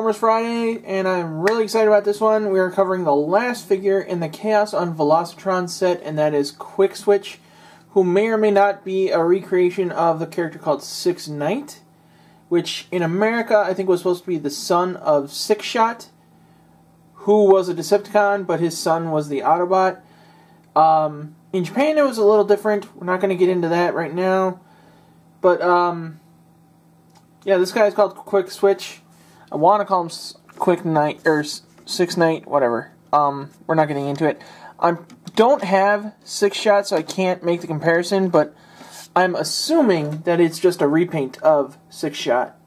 Transformers Friday, and I'm really excited about this one. We are covering the last figure in the Chaos on Velocitron set, and that is Quickswitch, who may or may not be a recreation of the character called Six Knight, which in America I think was supposed to be the son of Six Shot, who was a Decepticon, but his son was the Autobot. In Japan it was a little different. We're not going to get into that right now. But, yeah, this guy is called Quickswitch. I want to call him Quick Knight, or Six Knight, whatever. We're not getting into it. I don't have Six Shot, so I can't make the comparison, but I'm assuming that it's just a repaint of Six Shot,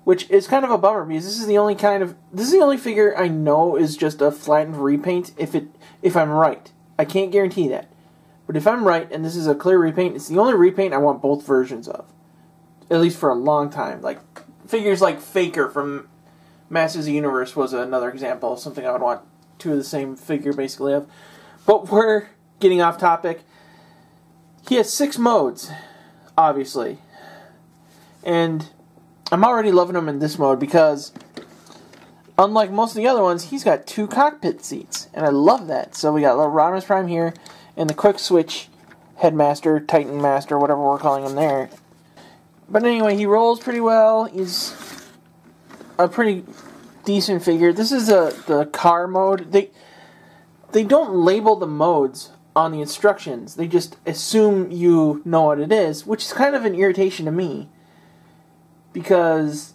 which is kind of a bummer, because this is the only figure I know is just a flattened repaint, if I'm right. I can't guarantee that. But if I'm right, and this is a clear repaint, it's the only repaint I want both versions of. At least for a long time. Like, figures like Faker from Masters of the Universe was another example of something I would want two of the same figure, basically, of. But we're getting off topic. He has 6 modes, obviously. And I'm already loving him in this mode because, unlike most of the other ones, he's got 2 cockpit seats. And I love that. So we got little Rodimus Prime here, and the Quickswitch Headmaster, Titan Master, whatever we're calling him there. But anyway, he rolls pretty well. He's a pretty decent figure. This is the car mode. They don't label the modes on the instructions. They just assume you know what it is, which is kind of an irritation to me, because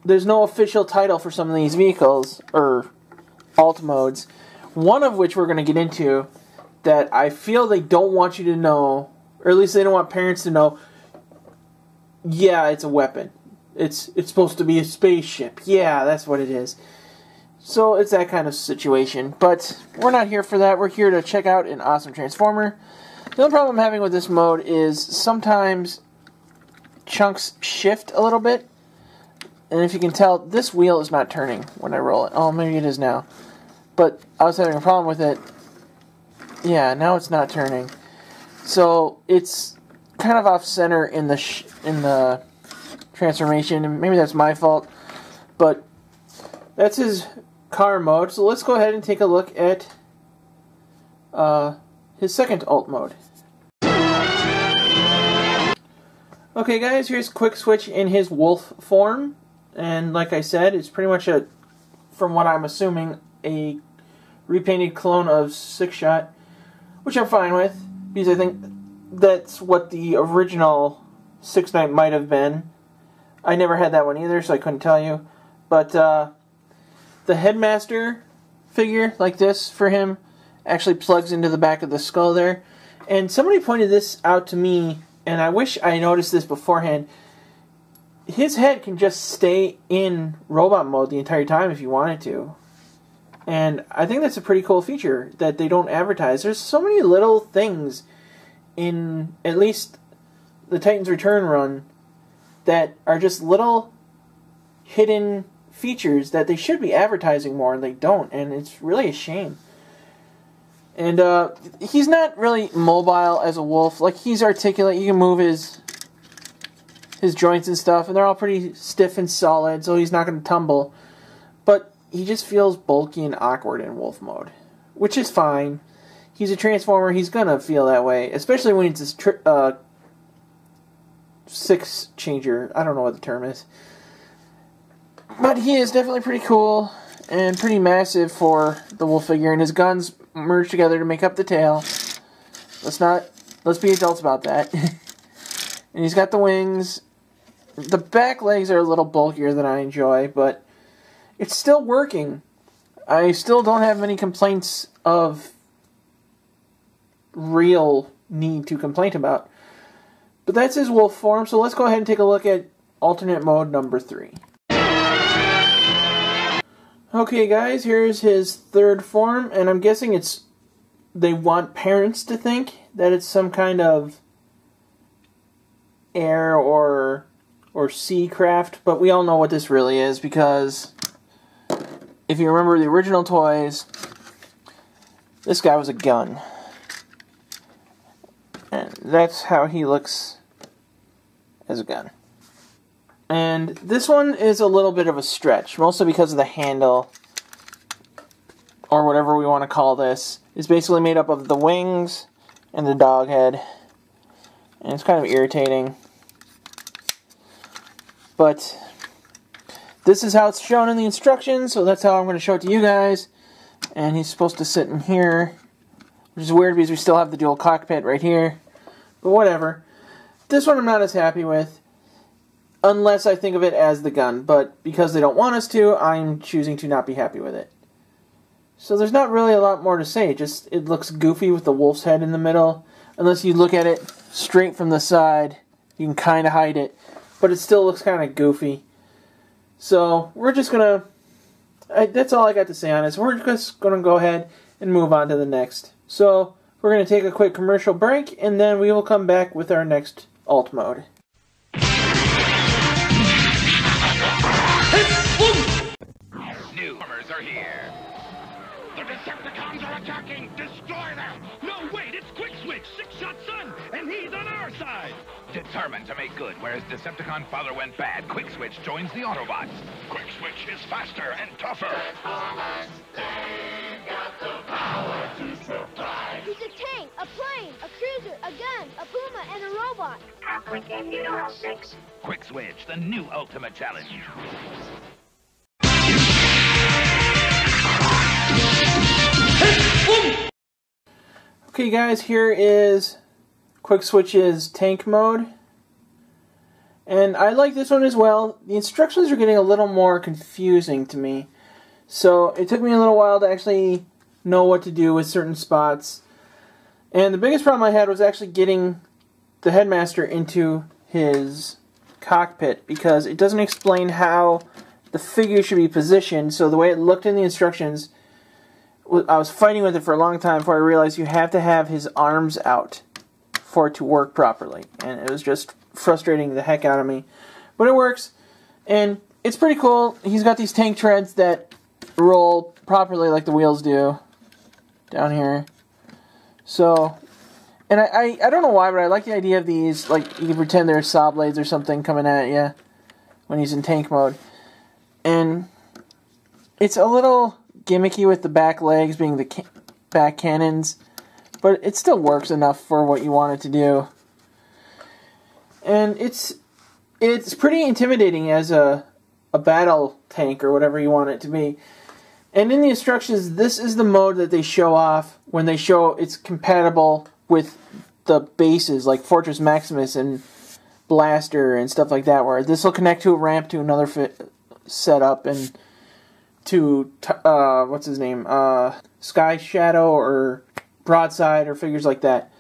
there's no official title for some of these vehicles, or alt modes, one of which we're going to get into, that I feel they don't want you to know, or at least they don't want parents to know. Yeah, it's a weapon. It's supposed to be a spaceship. Yeah, that's what it is. So it's that kind of situation. But we're not here for that. We're here to check out an awesome Transformer. The only problem I'm having with this mode is sometimes chunks shift a little bit. And if you can tell, this wheel is not turning when I roll it. Oh, maybe it is now. But I was having a problem with it. Yeah, now it's not turning. So it's kind of off center in the transformation, and maybe that's my fault, but that's his car mode. So let's go ahead and take a look at his second alt mode. Okay guys, here's Quickswitch in his wolf form, and like I said, it's pretty much from what I'm assuming, a repainted clone of Six Shot, which I'm fine with, because I think that's what the original Six Knight might have been. I never had that one either, so I couldn't tell you. But the Headmaster figure, like this, for him, actually plugs into the back of the skull there. And somebody pointed this out to me, and I wish I noticed this beforehand. His head can just stay in robot mode the entire time if you wanted to. And I think that's a pretty cool feature that they don't advertise. There's so many little things in at least the Titans Return run that are just little hidden features that they should be advertising more, and they don't, and it's really a shame. And he's not really mobile as a wolf. Like, he's articulate. You can move his joints and stuff, and they're all pretty stiff and solid, so he's not going to tumble. But he just feels bulky and awkward in wolf mode, which is fine. He's a Transformer, he's gonna feel that way, especially when it's this six changer. I don't know what the term is. But he is definitely pretty cool and pretty massive for the wolf figure, and his guns merge together to make up the tail. Let's be adults about that. And he's got the wings. The back legs are a little bulkier than I enjoy, but it's still working. I still don't have many complaints of real need to complain about. But that's his wolf form, so let's go ahead and take a look at alternate mode number 3. Okay guys, here's his third form, and I'm guessing they want parents to think that it's some kind of air or sea craft, but we all know what this really is, because if you remember the original toys, this guy was a gun. And that's how he looks as a gun. And this one is a little bit of a stretch, mostly because of the handle, or whatever we want to call this. It's basically made up of the wings and the dog head. And it's kind of irritating. But this is how it's shown in the instructions, so that's how I'm going to show it to you guys. And he's supposed to sit in here, which is weird because we still have the dual cockpit right here. But whatever. This one I'm not as happy with, unless I think of it as the gun. But because they don't want us to, I'm choosing to not be happy with it. So there's not really a lot more to say. It looks goofy with the wolf's head in the middle. Unless you look at it straight from the side, you can kind of hide it. But it still looks kind of goofy. So we're just going to... that's all I got to say on this. We're just going to go ahead and move on to the next. So we're going to take a quick commercial break, and then we will come back with our next alt mode. New armors are here. The Decepticons are attacking! Destroy them! No, wait, it's Quickswitch, Six-Shot Son, and he's on our side! Determined to make good, where his Decepticon father went bad, Quickswitch joins the Autobots. Quickswitch is faster and tougher. They've got the power to surprise. He's a tank, a plane, a cruiser, a gun, a puma, and a robot. Quickswitch, the new ultimate challenge. Okay guys, here is Quickswitch's tank mode. And I like this one as well. The instructions are getting a little more confusing to me. So it took me a little while to actually know what to do with certain spots. And the biggest problem I had was actually getting the headmaster into his cockpit, because it doesn't explain how the figure should be positioned. So the way it looked in the instructions, I was fighting with it for a long time before I realized you have to have his arms out for it to work properly. And it was just frustrating the heck out of me. But it works, and it's pretty cool. He's got these tank treads that roll properly like the wheels do down here. So, and I don't know why, but I like the idea of these. Like, you can pretend they're saw blades or something coming at you when he's in tank mode. And it's a little gimmicky with the back legs being the back cannons, but it still works enough for what you want it to do. And it's pretty intimidating as a battle tank, or whatever you want it to be. And in the instructions, this is the mode that they show off when they show it's compatible with the bases like Fortress Maximus and Blaster and stuff like that, where this will connect to a ramp to another setup, and to what's his name, Sky Shadow or Broadside or figures like that.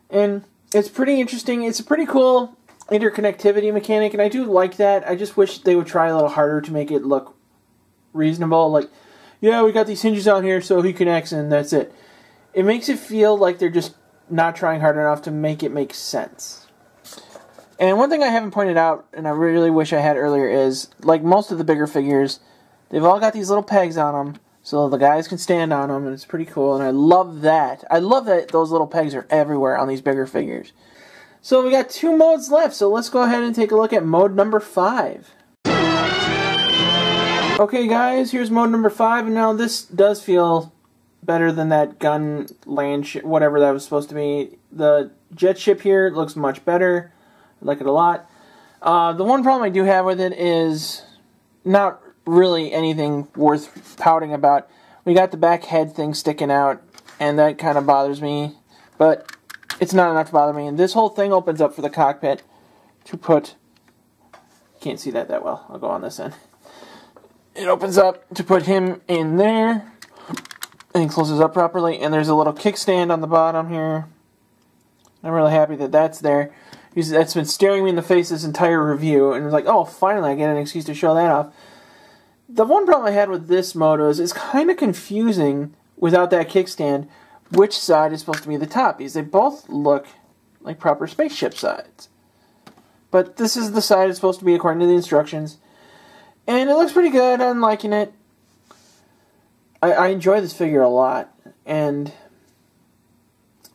And it's pretty interesting. It's a pretty cool interconnectivity mechanic, and I do like that. I just wish they would try a little harder to make it look reasonable. Like, yeah, we got these hinges on here so he connects and that's it. It makes it feel like they're just not trying hard enough to make it make sense. And one thing I haven't pointed out, and I really wish I had earlier, is, like most of the bigger figures, they've all got these little pegs on them, so the guys can stand on them, and it's pretty cool, and I love that. I love that those little pegs are everywhere on these bigger figures. So we got 2 modes left, so let's go ahead and take a look at mode number 5. Okay guys, here's mode number 5, and now this does feel better than that gun land ship, whatever that was supposed to be. The jet ship here looks much better. I like it a lot. The one problem I do have with it is not really anything worth pouting about. We got the back head thing sticking out, and that kind of bothers me, but it's not enough to bother me. And this whole thing opens up for the cockpit to put... Can't see that well. I'll go on this end. It opens up to put him in there, and he closes up properly, and there's a little kickstand on the bottom here. I'm really happy that that's there. That's been staring me in the face this entire review, and it's like, oh, finally I get an excuse to show that off. The one problem I had with this mode is it's kind of confusing without that kickstand which side is supposed to be the top, because they both look like proper spaceship sides. But this is the side it's supposed to be according to the instructions. And it looks pretty good. I'm liking it. I enjoy this figure a lot, and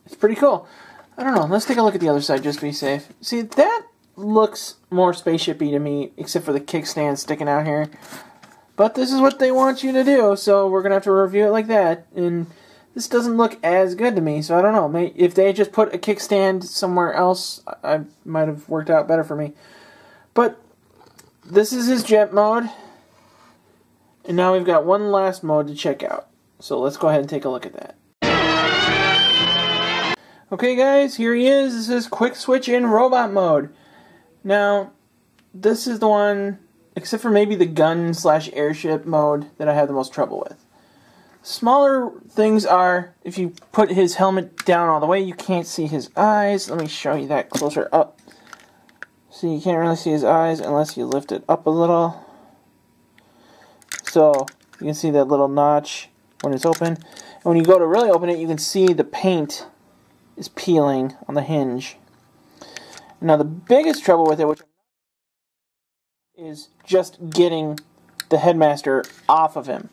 it's pretty cool. I don't know. Let's take a look at the other side just to be safe. See, that looks more spaceshipy to me, except for the kickstand sticking out here. But this is what they want you to do, so we're going to have to review it like that. And this doesn't look as good to me, so I don't know. Maybe if they had just put a kickstand somewhere else, I might have worked out better for me. But this is his jet mode. And now we've got one last mode to check out. So let's go ahead and take a look at that. Okay guys, here he is. This is Quickswitch in robot mode. Now, this is the one, except for maybe the gun/airship mode, that I have the most trouble with. Smaller things are, if you put his helmet down all the way, you can't see his eyes. Let me show you that closer up. See, you can't really see his eyes unless you lift it up a little. So, you can see that little notch when it's open. And when you go to really open it, you can see the paint is peeling on the hinge. Now the biggest trouble with it, which is just getting the headmaster off of him.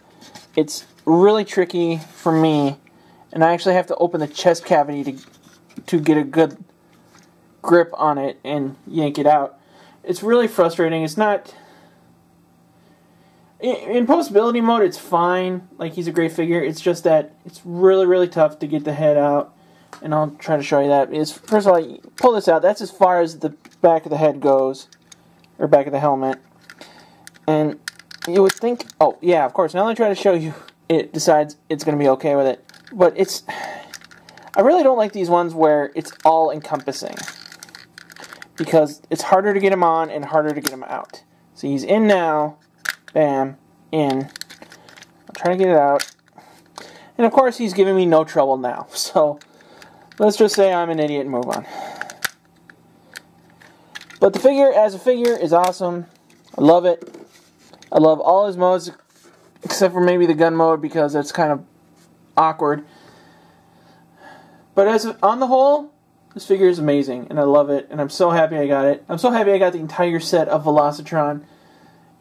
It's really tricky for me, and I actually have to open the chest cavity to get a good grip on it and yank it out. It's really frustrating. It's not... In post-ability mode, it's fine. Like, he's a great figure. It's just that it's really, really tough to get the head out. And I'll try to show you that. First of all, you pull this out. That's as far as the back of the head goes. Or back of the helmet. And you would think... Oh, yeah, of course. Now I try to show you, it decides it's going to be okay with it. But it's... I really don't like these ones where it's all-encompassing. Because it's harder to get him on and harder to get him out. So he's in now. Bam. In. I'll try to get it out. And of course, he's giving me no trouble now. So... let's just say I'm an idiot and move on. But the figure, as a figure, is awesome. I love it. I love all his modes, except for maybe the gun mode, because that's kind of awkward. But on the whole, this figure is amazing, and I love it, and I'm so happy I got it. I'm so happy I got the entire set of Velocitron,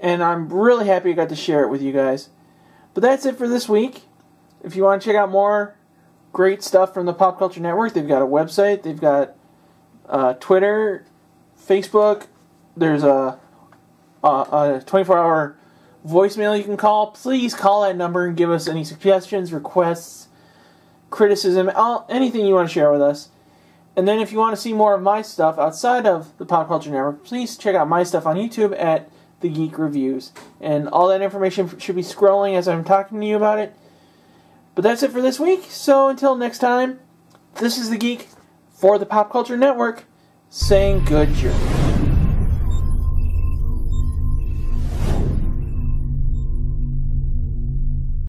and I'm really happy I got to share it with you guys. But that's it for this week. If you want to check out more great stuff from the Pop Culture Network, they've got a website, they've got Twitter, Facebook, there's a 24-hour voicemail you can call. Please call that number and give us any suggestions, requests, criticism, anything you want to share with us. And then if you want to see more of my stuff outside of the Pop Culture Network, please check out my stuff on YouTube at The Geek Reviews. And all that information should be scrolling as I'm talking to you about it. But that's it for this week, so until next time, this is The Geek for the Pop Culture Network, saying good journey.